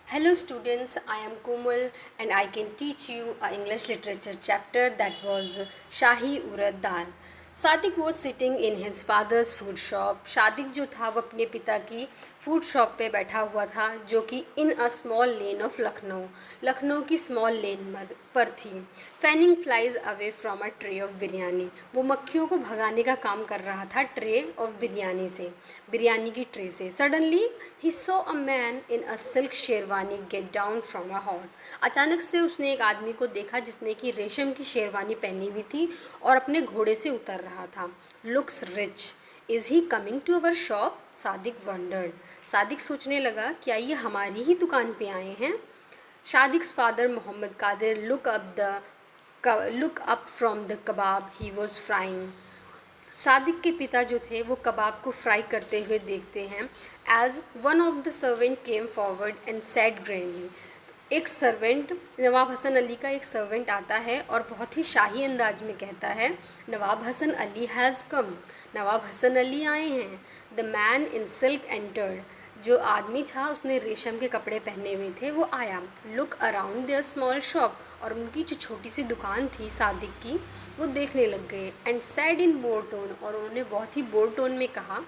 Hello students, I am Komal and I can teach you a English literature chapter that was Shahi Urad Dal. Sadiq वो sitting in his father's food shop. Sadiq जो था वो अपने पिता की food shop पे बैठा हुआ था जो कि in a small lane of Lucknow की स्मॉल लेन पर थी। Fanning flies away from a tray of biryani, वो मक्खियों को भगाने का काम कर रहा था ट्रे ऑफ बिरयानी से, बिरयानी की ट्रे से। Suddenly he saw a man in a silk sherwani get down from a horse, अचानक से उसने एक आदमी को देखा जिसने कि रेशम की शेरवानी पहनी हुई थी और अपने घोड़े से उतर रहा था। Looks rich, is he coming to our shop? Sadiq wondered, Sadiq सोचने लगा क्या ये हमारी ही दुकान पे आए हैं। Sadiq's father Mohammad Qadir look up from the kebab he was frying, Sadiq के पिता जो थे वो कबाब को फ्राई करते हुए देखते हैं। As one of the servant came forward and said grandly, एक सर्वेंट, नवाब हसन अली का एक सर्वेंट आता है और बहुत ही शाही अंदाज में कहता है, नवाब हसन अली हैज़ कम, नवाब हसन अली आए हैं। The man in silk entered, जो आदमी था उसने रेशम के कपड़े पहने हुए थे वो आया। Look around their small shop, और उनकी जो छोटी सी दुकान थी सादिक की वो देखने लग गए। And said in bore tone, और उन्होंने बहुत ही बोर टोन में कहा,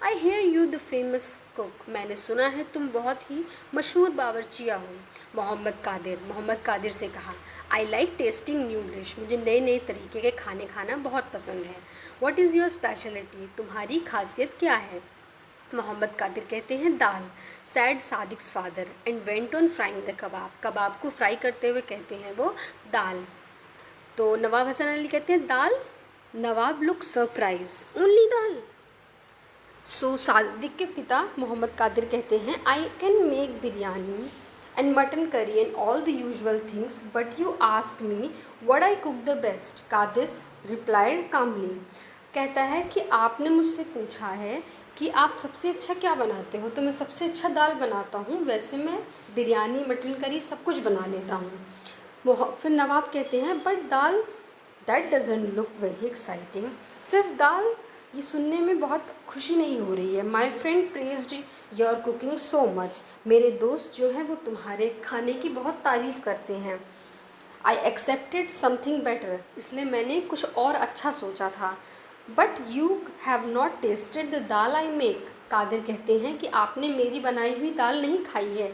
I hear you the famous cook, मैंने सुना है तुम बहुत ही मशहूर बावर्चिया हो। मोहम्मद कादिर से कहा, I like testing new dish, मुझे नए नए तरीके के खाने खाना बहुत पसंद है। व्हाट इज़ योर स्पेशलिटी, तुम्हारी खासियत क्या है? मोहम्मद कादिर कहते हैं dal. Said Sadiq's father and went on frying the kebab, kebab को फ्राई करते हुए कहते हैं वो दाल। तो नवाब हसन अली कहते हैं dal. Nawab look surprise, only dal. So Sadiq के पिता मोहम्मद कादिर कहते हैं, I can make biryani and mutton curry and all the usual things, but you ask me what I cook the best. Qadir replied calmly, कहता है कि आपने मुझसे पूछा है कि आप सबसे अच्छा क्या बनाते हो, तो मैं सबसे अच्छा दाल बनाता हूँ, वैसे मैं बिरयानी मटन करी सब कुछ बना लेता हूँ। फिर नवाब कहते हैं, but dal that doesn't look very exciting, सिर्फ दाल, ये सुनने में बहुत खुशी नहीं हो रही है। My friend praised your cooking so much, मेरे दोस्त जो हैं वो तुम्हारे खाने की बहुत तारीफ़ करते हैं। आई एक्सेप्टेड समथिंग बेटर, इसलिए मैंने कुछ और अच्छा सोचा था। But you have not tasted the dal I make, Qadir कहते हैं कि आपने मेरी बनाई हुई दाल नहीं खाई है।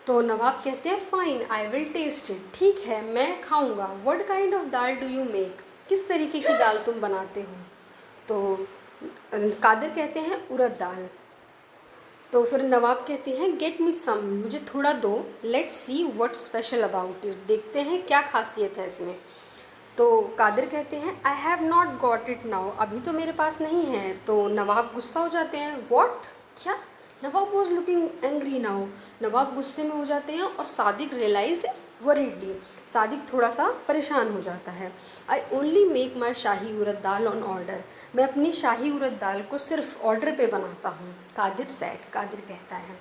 तो नवाब कहते हैं, fine I will taste it, ठीक है मैं खाऊंगा। What kind of dal do you make, किस तरीके की दाल तुम बनाते हो? तो कादिर कहते हैं उड़द दाल। तो फिर नवाब कहते हैं, गेट मी सम, मुझे थोड़ा दो। Let's see what special about it, देखते हैं क्या खासियत है इसमें। तो कादिर कहते हैं, I have not got it now, अभी तो मेरे पास नहीं है। तो नवाब गुस्सा हो जाते हैं, व्हाट, क्या? नवाब वॉज लुकिंग एंग्री नाउ, नवाब गुस्से में हो जाते हैं। और सादिक रियलाइज्ड वरीडली, सादिक थोड़ा सा परेशान हो जाता है। I only make my shahi urad dal on order, मैं अपनी शाही उड़द दाल को सिर्फ ऑर्डर पे बनाता हूँ। कादिर सैड, कादिर कहता है,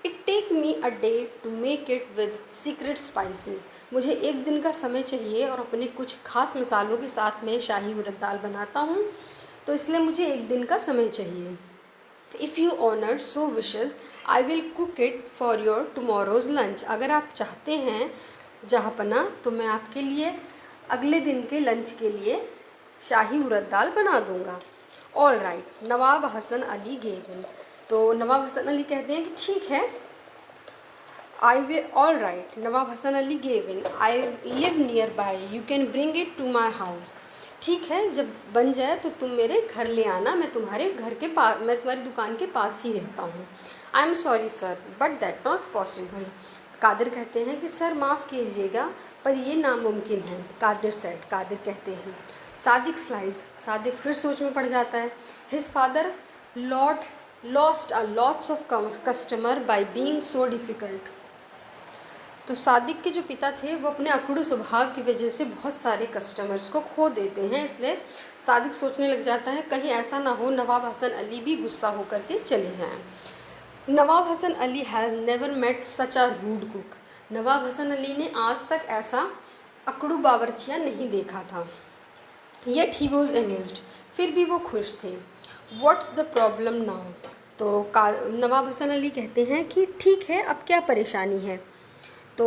it take me a day to make it with secret spices, मुझे एक दिन का समय चाहिए और अपने कुछ खास मसालों के साथ मैं शाही उड़द दाल बनाता हूँ, तो इसलिए मुझे एक दिन का समय चाहिए। If you honour so wishes I will cook it for your tomorrow's lunch, अगर आप चाहते हैं जहाँपना तो मैं आपके लिए अगले दिन के लंच के लिए शाही उड़द दाल बना दूँगा। All right, Nawab Hasan Ali gave in, तो नवाब हसन अली कहते हैं कि ठीक है। I will, all right, Nawab Hasan Ali gave in, I live near by, you can bring it to my house, ठीक है जब बन जाए तो तुम मेरे घर ले आना, मैं तुम्हारे घर के पास, मैं तुम्हारी दुकान के पास ही रहता हूँ। I am sorry sir but that not possible, Qadir कहते हैं कि सर माफ़ कीजिएगा पर ये नामुमकिन है। कादिर सेड, कादिर कहते हैं। सादिक स्लाइज, सादिक फिर सोच में पड़ जाता है। His father lost a lots of customer by being so difficult, तो सादिक के जो पिता थे वो अपने अकड़ू स्वभाव की वजह से बहुत सारे कस्टमर्स को खो देते हैं, इसलिए सादिक सोचने लग जाता है कहीं ऐसा ना हो नवाब हसन अली भी गुस्सा होकर के चले जाएं। Nawab Hasan Ali has never met such a rude cook, Nawab Hasan Ali ने आज तक ऐसा अकड़ू बावर्चिया नहीं देखा था। येट ही वॉज अम्यूज्ड, फिर भी वो खुश थे। व्हाट्स द प्रॉब्लम नाउ, तो नवाब हसन अली कहते हैं कि ठीक है, अब क्या परेशानी है। तो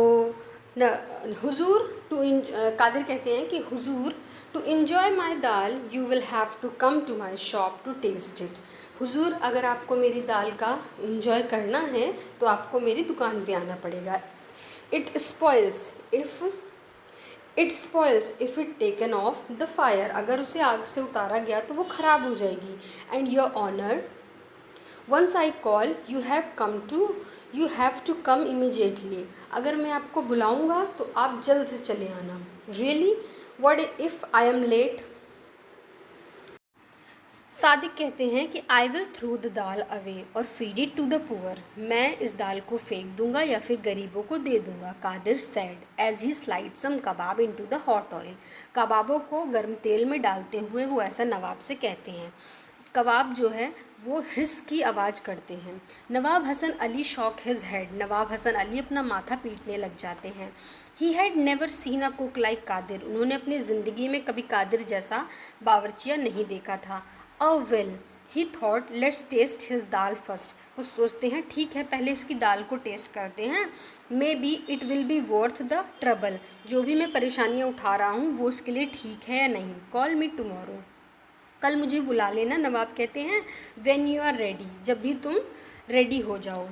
हुजूर कादिर कहते हैं कि हुजूर, to enjoy my dal you will have to come to my shop to taste it. हुजूर, अगर आपको मेरी दाल का इन्जॉय करना है तो आपको मेरी दुकान पे आना पड़ेगा। It spoils if it taken of the fire. अगर उसे आग से उतारा गया तो वो ख़राब हो जाएगी। And your honour, once I call you have to come immediately. अगर मैं आपको बुलाऊंगा तो आप जल्द से चले आना। Really, what if I am late? Sadiq कहते हैं कि I will throw the dal away और feed it to the poor. मैं इस दाल को फेंक दूंगा या फिर गरीबों को दे दूंगा। Qadir said as he slide some kebab into the hot oil. कबाबों को गर्म तेल में डालते हुए वो ऐसा नवाब से कहते हैं। कबाब जो है वो हिस की आवाज़ करते हैं। Nawab Hasan Ali shook his head. Nawab Hasan Ali अपना माथा पीटने लग जाते हैं। He had never seen a cook like Qadir. उन्होंने अपनी ज़िंदगी में कभी कादिर जैसा बावर्चिया नहीं देखा था। Well, he thought, let's taste his dal first. वो सोचते हैं ठीक है, पहले इसकी दाल को टेस्ट करते हैं। May be it will be worth the trouble. जो भी मैं परेशानियाँ उठा रहा हूँ वो उसके लिए ठीक है या नहीं। Call me tomorrow. कल मुझे बुला लेना। नवाब कहते हैं व्हेन यू आर रेडी, जब भी तुम रेडी हो जाओ।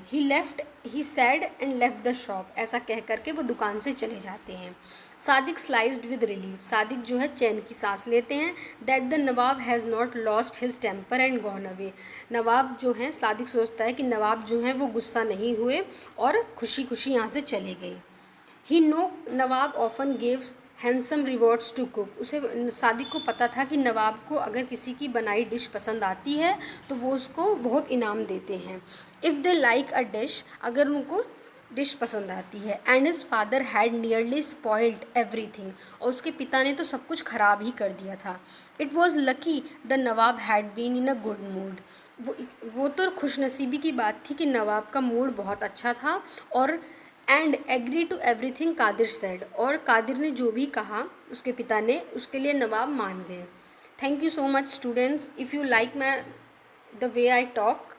He said and left the shop. ऐसा कह करके वो दुकान से चले जाते हैं। Sadiq sighed with relief. Sadiq जो है चैन की सांस लेते हैं। That the Nawab has not lost his temper and gone away. Nawab जो है, सादिक सोचता है कि नवाब जो है वो गुस्सा नहीं हुए और खुशी खुशी यहाँ से चले गए। He know Nawab often gave handsome rewards to cook. उसे, सादिक को पता था कि नवाब को अगर किसी की बनाई डिश पसंद आती है तो वो उसको बहुत इनाम देते हैं। If they like a dish, अगर उनको डिश पसंद आती है। And his father had nearly spoiled everything. और उसके पिता ने तो सब कुछ ख़राब ही कर दिया था। It was lucky the Nawab had been in a good mood. वो तो खुशनसीबी की बात थी कि नवाब का मूड बहुत अच्छा था। और and agree to everything Qadir said. और कादिर ने जो भी कहा उसके पिता ने, उसके लिए नवाब मान गए। Thank you so much students. If you like my the way I talk,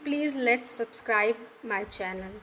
please let's subscribe my channel.